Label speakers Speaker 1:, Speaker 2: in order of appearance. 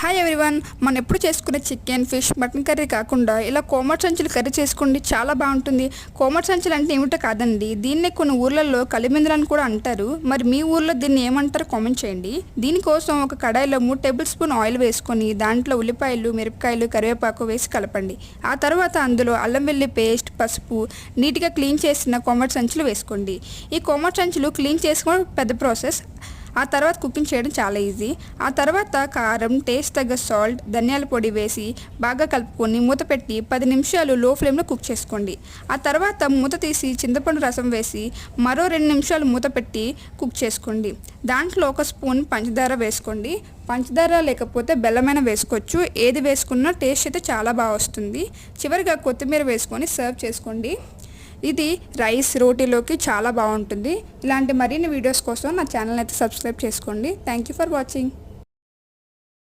Speaker 1: Hi everyone, మనం ఎప్పుడు చేసుకునే చికెన్, ఫిష్, మటన్ కర్రీ కాకుండా ఇలా కోమటి సంచులు కర్రీ చేసుకోండి, చాలా బాగుంటుంది. కోమటి సంచులు అంటే ఏమిటో కాదండి, దీన్నే కొన్ని ఊర్లలో కలిమిందులు అని కూడా అంటారు. మరి మీ ఊర్లో దీన్ని ఏమంటారో కామెంట్ చేయండి. దీనికోసం ఒక కడాయిలో 3 టేబుల్ స్పూన్ ఆయిల్ వేసుకొని దాంట్లో ఉల్లిపాయలు, మిరపకాయలు, కరివేపాకు వేసి కలపండి. ఆ తర్వాత అందులో అల్లం వెల్లి పేస్ట్, పసుపు, నీట్గా క్లీన్ చేసిన కోమటి సంచులు వేసుకోండి. ఈ కోమటి సంచులు క్లీన్ చేసుకోవడం పెద్ద ప్రాసెస్. ఆ తర్వాత కుకింగ్ చేయడం చాలా ఈజీ. ఆ తర్వాత కారం, టేస్ట్ తగ్గ సాల్ట్, ధనియాల పొడి వేసి బాగా కలుపుకొని మూత పెట్టి 10 నిమిషాలు లో ఫ్లేమ్లో కుక్ చేసుకోండి. ఆ తర్వాత మూత తీసి చింతపండు రసం వేసి మరో 2 నిమిషాలు మూత పెట్టి కుక్ చేసుకోండి. దాంట్లో 1 స్పూన్ పంచదార వేసుకోండి. పంచదార లేకపోతే బెల్లమైన వేసుకోవచ్చు. ఏది వేసుకున్నా టేస్ట్ అయితే చాలా బాగా వస్తుంది. చివరిగా కొత్తిమీర వేసుకొని సర్వ్ చేసుకోండి. ఇది రైస్, రోటీలోకి చాలా బాగుంటుంది. ఇలాంటి మరిన్ని వీడియోస్ కోసం నా ఛానల్ అయితే సబ్స్క్రైబ్ చేసుకోండి. Thank you for watching.